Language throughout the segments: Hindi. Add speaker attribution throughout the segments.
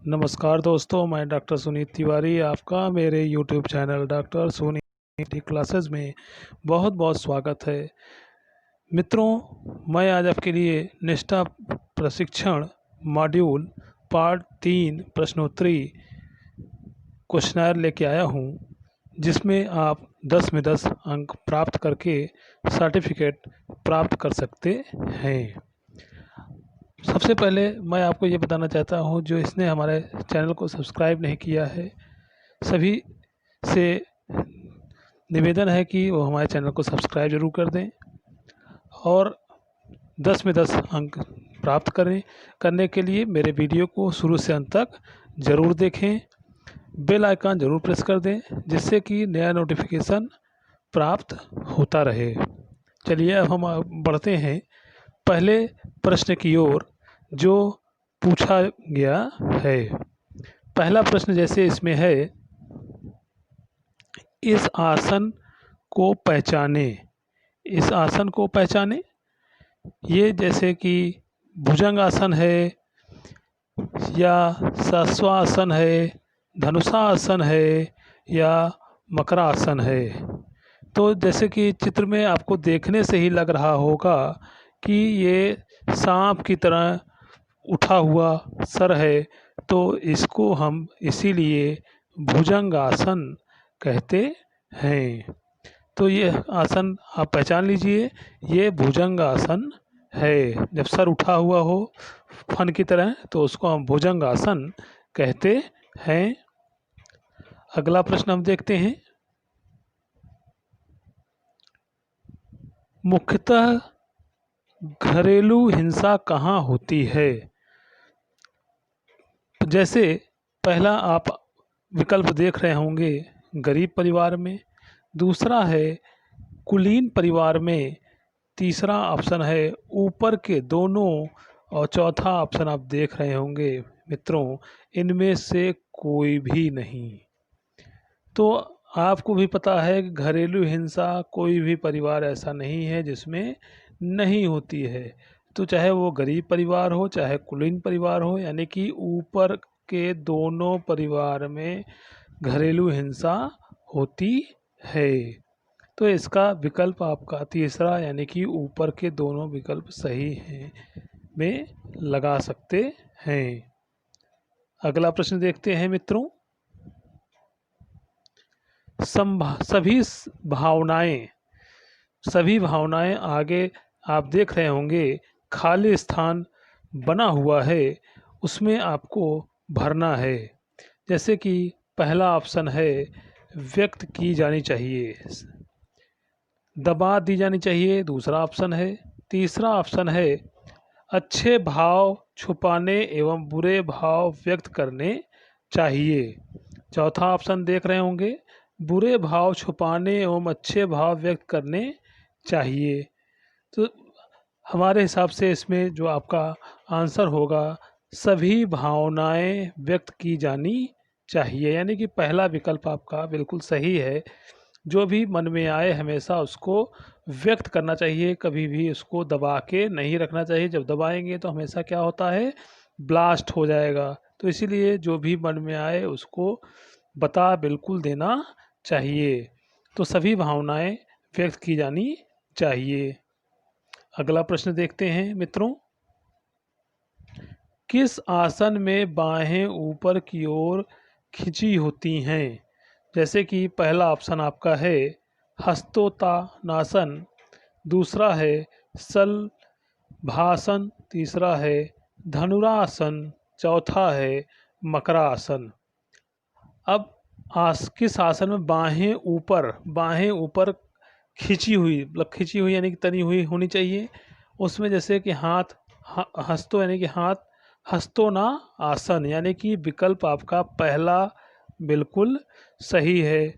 Speaker 1: नमस्कार दोस्तों, मैं डॉक्टर सुनीत तिवारी आपका मेरे YouTube channel doctor Sunit classes में बहुत बहुत स्वागत है। मित्रों, मैं आज आपके लिए निष्ठा प्रशिक्षण मॉड्यूल पार्ट 3 प्रश्नोत्तरी क्वेश्चनर लेके आया हूँ, जिसमें आप 10 में 10 अंक प्राप्त करके सर्टिफिकेट प्राप्त कर सकते हैं। सबसे पहले मैं आपको ये बताना चाहता हूँ, जो इसने हमारे चैनल को सब्सक्राइब नहीं किया है, सभी से निवेदन है कि वो हमारे चैनल को सब्सक्राइब ज़रूर कर दें और 10 में 10 अंक प्राप्त करने के लिए मेरे वीडियो को शुरू से अंत तक ज़रूर देखें। बेल आइकन ज़रूर प्रेस कर दें, जिससे कि नया नोटिफिकेशन प्राप्त होता रहे। चलिए अब हम बढ़ते हैं पहले प्रश्न की ओर, जो पूछा गया है। पहला प्रश्न जैसे इसमें है, इस आसन को पहचाने। इस आसन को पहचाने, ये जैसे कि भुजंगासन है या शस्वासन है, धनुषासन है या मकरासन है। तो जैसे कि चित्र में आपको देखने से ही लग रहा होगा कि ये सांप की तरह उठा हुआ सर है, तो इसको हम इसीलिए भुजंगासन कहते हैं। तो ये आसन आप पहचान लीजिए, ये भुजंगासन है। जब सर उठा हुआ हो फन की तरह, तो उसको हम भुजंगासन कहते हैं। अगला प्रश्न हम देखते हैं। मुख्यतः घरेलू हिंसा कहाँ होती है? जैसे पहला आप विकल्प देख रहे होंगे, गरीब परिवार में, दूसरा है कुलीन परिवार में, तीसरा ऑप्शन है ऊपर के दोनों और चौथा ऑप्शन आप देख रहे होंगे मित्रों, इनमें से कोई भी नहीं। तो आपको भी पता है कि घरेलू हिंसा कोई भी परिवार ऐसा नहीं है जिसमें नहीं होती है। तो चाहे वो गरीब परिवार हो, चाहे कुलीन परिवार हो, यानी कि ऊपर के दोनों परिवार में घरेलू हिंसा होती है। तो इसका विकल्प आपका तीसरा, यानी कि ऊपर के दोनों विकल्प सही हैं में लगा सकते हैं। अगला प्रश्न देखते हैं मित्रों। सभी भावनाएं आगे आप देख रहे होंगे, खाली स्थान बना हुआ है, उसमें आपको भरना है। जैसे कि पहला ऑप्शन है व्यक्त की जानी चाहिए, दबा दी जानी चाहिए, दूसरा ऑप्शन है। तीसरा ऑप्शन है अच्छे भाव छुपाने एवं बुरे भाव व्यक्त करने चाहिए। चौथा ऑप्शन देख रहे होंगे, बुरे भाव छुपाने एवं अच्छे भाव व्यक्त करने चाहिए। तो हमारे हिसाब से इसमें जो आपका आंसर होगा, सभी भावनाएं व्यक्त की जानी चाहिए, यानी कि पहला विकल्प आपका बिल्कुल सही है। जो भी मन में आए हमेशा उसको व्यक्त करना चाहिए, कभी भी उसको दबा के नहीं रखना चाहिए। जब दबाएंगे तो हमेशा क्या होता है, ब्लास्ट हो जाएगा। तो इसीलिए जो भी मन में आए उसको बता बिल्कुल देना चाहिए। तो सभी भावनाएं व्यक्त की जानी चाहिए। अगला प्रश्न देखते हैं मित्रों। किस आसन में बाहें ऊपर की ओर खिंची होती हैं? जैसे कि पहला ऑप्शन आपका है हस्तोत्तानासन, दूसरा है शलभासन, तीसरा है धनुरासन, चौथा है मकरासन। अब किस आसन में बाहें ऊपर खिंची हुई, मतलब खिंची हुई यानी कि तनी हुई होनी चाहिए। उसमें जैसे कि हाथ हस्तो यानी कि हाथ, हस्तोना आसन, यानी कि विकल्प आपका पहला बिल्कुल सही है।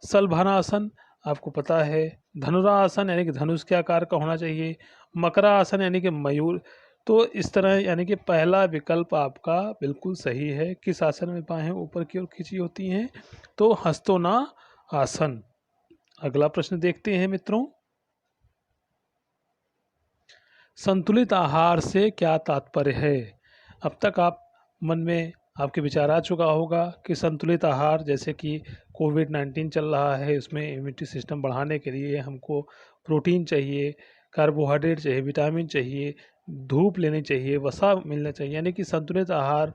Speaker 1: शलभानासन आपको पता है, धनुरासन यानी कि धनुष के आकार का होना चाहिए, मकरासन यानी कि मयूर। तो इस तरह यानी कि पहला विकल्प आपका बिल्कुल सही है। किस आसन में बाहें ऊपर की ओर खिंची होती हैं? तो हस्तोना आसन। अगला प्रश्न देखते हैं मित्रों। संतुलित आहार से क्या तात्पर्य है? अब तक आप मन में आपके विचार आ चुका होगा कि संतुलित आहार, जैसे कि कोविड-19 चल रहा है, उसमें इम्यूनिटी सिस्टम बढ़ाने के लिए हमको प्रोटीन चाहिए, कार्बोहाइड्रेट चाहिए, विटामिन चाहिए, धूप लेनी चाहिए, वसा मिलना चाहिए। यानी कि संतुलित आहार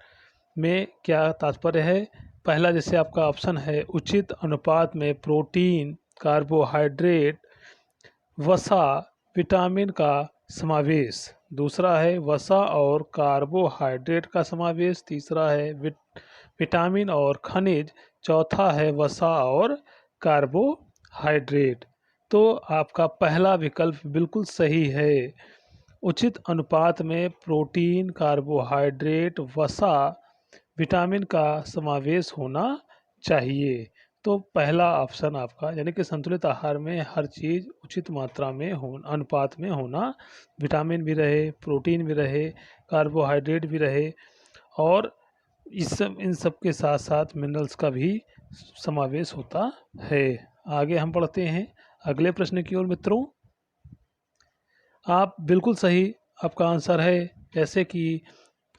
Speaker 1: में क्या तात्पर्य है? पहला जैसे आपका ऑप्शन है, उचित अनुपात में प्रोटीन, कार्बोहाइड्रेट, वसा, विटामिन का समावेश। दूसरा है वसा और कार्बोहाइड्रेट का समावेश। तीसरा है विटामिन और खनिज। चौथा है वसा और कार्बोहाइड्रेट। तो आपका पहला विकल्प बिल्कुल सही है। उचित अनुपात में प्रोटीन, कार्बोहाइड्रेट, वसा, विटामिन का समावेश होना चाहिए। तो पहला ऑप्शन आपका, यानी कि संतुलित आहार में हर चीज़ उचित मात्रा में हो, अनुपात में होना, विटामिन भी रहे, प्रोटीन भी रहे, कार्बोहाइड्रेट भी रहे, और इन सब के साथ साथ मिनरल्स का भी समावेश होता है। आगे हम बढ़ते हैं अगले प्रश्न की ओर मित्रों। आप बिल्कुल सही, आपका आंसर है। जैसे कि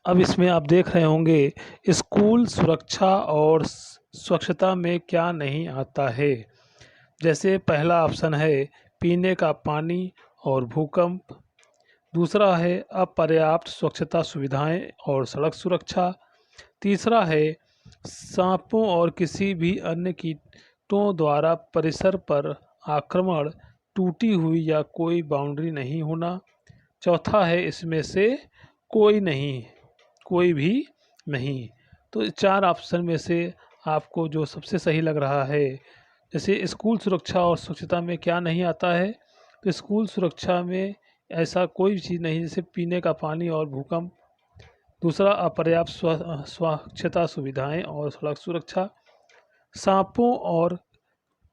Speaker 1: अब इसमें आप देख रहे होंगे, स्कूल सुरक्षा और स्वच्छता में क्या नहीं आता है। जैसे पहला ऑप्शन है पीने का पानी और भूकंप। दूसरा है अपर्याप्त स्वच्छता सुविधाएं और सड़क सुरक्षा। तीसरा है सांपों और किसी भी अन्य कीटों द्वारा परिसर पर आक्रमण, टूटी हुई या कोई बाउंड्री नहीं होना। चौथा है इसमें से कोई भी नहीं। तो चार ऑप्शन में से आपको जो सबसे सही लग रहा है, जैसे स्कूल सुरक्षा और स्वच्छता में क्या नहीं आता है, तो स्कूल सुरक्षा में ऐसा कोई चीज़ नहीं, जैसे पीने का पानी और भूकंप। दूसरा अपर्याप्त स्वच्छता सुविधाएं और सड़क सुरक्षा। सांपों और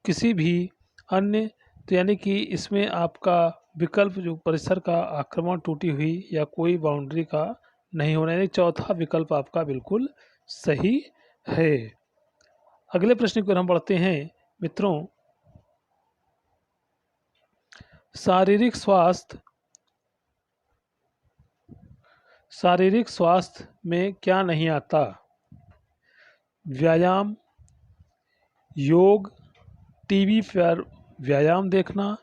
Speaker 1: किसी भी अन्य, तो यानी कि इसमें आपका विकल्प जो परिसर का आक्रमण, टूटी हुई या कोई बाउंड्री का नहीं होना, यानी चौथा विकल्प आपका बिल्कुल सही है। अगले प्रश्न की ओर हम बढ़ते हैं मित्रों। शारीरिक स्वास्थ्य में क्या नहीं आता? व्यायाम, योग, टीवी पर व्यायाम देखना,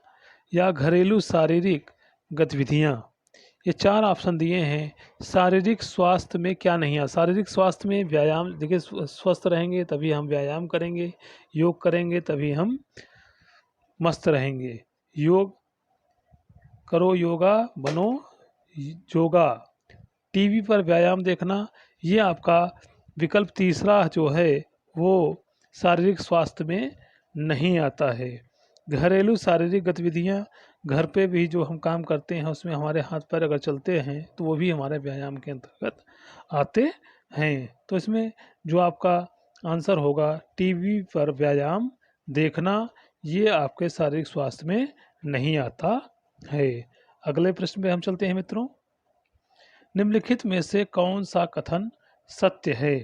Speaker 1: या घरेलू शारीरिक गतिविधियाँ। ये चार ऑप्शन दिए हैं। शारीरिक स्वास्थ्य में क्या नहीं है? शारीरिक स्वास्थ्य में व्यायाम, देखिए स्वस्थ रहेंगे तभी हम व्यायाम करेंगे, योग करेंगे तभी हम मस्त रहेंगे। योग करो, योगा बनो योगा। टीवी पर व्यायाम देखना, ये आपका विकल्प तीसरा जो है वो शारीरिक स्वास्थ्य में नहीं आता है। घरेलू शारीरिक गतिविधियाँ, घर पे भी जो हम काम करते हैं उसमें हमारे हाथ पैर अगर चलते हैं तो वो भी हमारे व्यायाम के अंतर्गत आते हैं। तो इसमें जो आपका आंसर होगा टीवी पर व्यायाम देखना, ये आपके शारीरिक स्वास्थ्य में नहीं आता है। अगले प्रश्न पे हम चलते हैं मित्रों। निम्नलिखित में से कौन सा कथन सत्य है?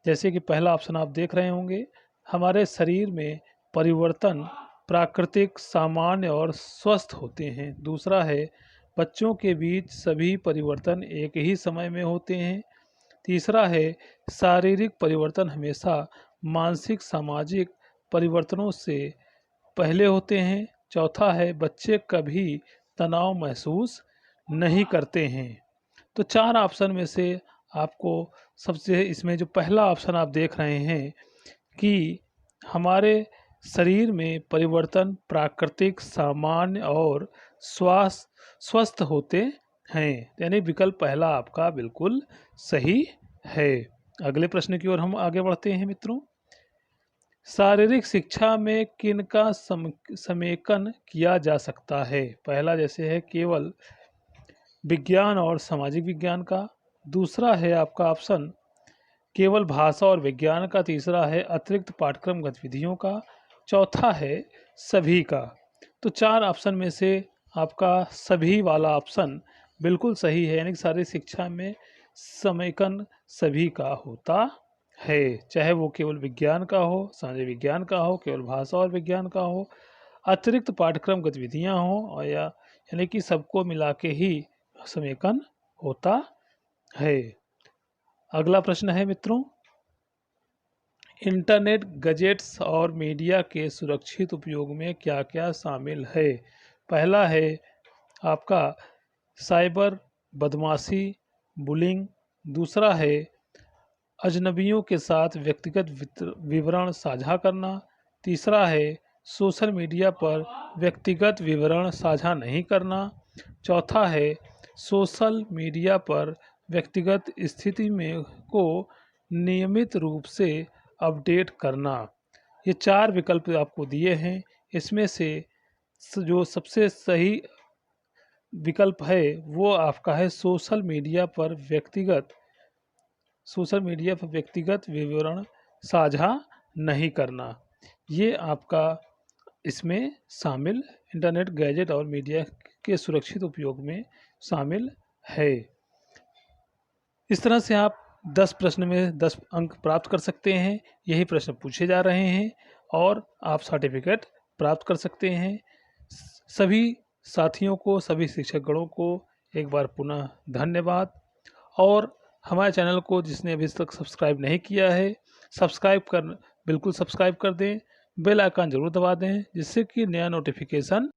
Speaker 1: जैसे कि पहला ऑप्शन आप देख रहे होंगे, हमारे शरीर में परिवर्तन प्राकृतिक, सामान्य और स्वस्थ होते हैं। दूसरा है बच्चों के बीच सभी परिवर्तन एक ही समय में होते हैं। तीसरा है शारीरिक परिवर्तन हमेशा मानसिक सामाजिक परिवर्तनों से पहले होते हैं। चौथा है बच्चे कभी तनाव महसूस नहीं करते हैं। तो चार ऑप्शन में से आपको सबसे, इसमें जो पहला ऑप्शन आप देख रहे हैं कि हमारे शरीर में परिवर्तन प्राकृतिक, सामान्य और स्वस्थ होते हैं, यानी विकल्प पहला आपका बिल्कुल सही है। अगले प्रश्न की ओर हम आगे बढ़ते हैं मित्रों। शारीरिक शिक्षा में किनका समेकन किया जा सकता है? पहला जैसे है केवल विज्ञान और सामाजिक विज्ञान का। दूसरा है आपका ऑप्शन केवल भाषा और विज्ञान का। तीसरा है अतिरिक्त पाठ्यक्रम गतिविधियों का। चौथा है सभी का। तो चार ऑप्शन में से आपका सभी वाला ऑप्शन बिल्कुल सही है, यानी कि शारीरिक शिक्षा में समेकन सभी का होता है, चाहे वो केवल विज्ञान का हो, सामाजिक विज्ञान का हो, केवल भाषा और विज्ञान का हो, अतिरिक्त पाठ्यक्रम गतिविधियाँ हों, और यानी कि सबको मिला के ही समेकन होता है। अगला प्रश्न है मित्रों, इंटरनेट गैजेट्स और मीडिया के सुरक्षित उपयोग में क्या क्या शामिल है। पहला है आपका साइबर बदमाशी, बुलिंग। दूसरा है अजनबियों के साथ व्यक्तिगत विवरण साझा करना। तीसरा है सोशल मीडिया पर व्यक्तिगत विवरण साझा नहीं करना। चौथा है सोशल मीडिया पर व्यक्तिगत स्थिति में को नियमित रूप से अपडेट करना। ये 4 विकल्प आपको दिए हैं। इसमें से जो सबसे सही विकल्प है वो आपका है सोशल मीडिया पर व्यक्तिगत विवरण साझा नहीं करना। ये आपका इसमें शामिल इंटरनेट गैजेट और मीडिया के सुरक्षित उपयोग में शामिल है। इस तरह से आप 10 प्रश्न में 10 अंक प्राप्त कर सकते हैं। यही प्रश्न पूछे जा रहे हैं और आप सर्टिफिकेट प्राप्त कर सकते हैं। सभी साथियों को, सभी शिक्षकगणों को एक बार पुनः धन्यवाद। और हमारे चैनल को जिसने अभी तक सब्सक्राइब नहीं किया है, बिल्कुल सब्सक्राइब कर दें। बेल आइकन ज़रूर दबा दें जिससे कि नया नोटिफिकेशन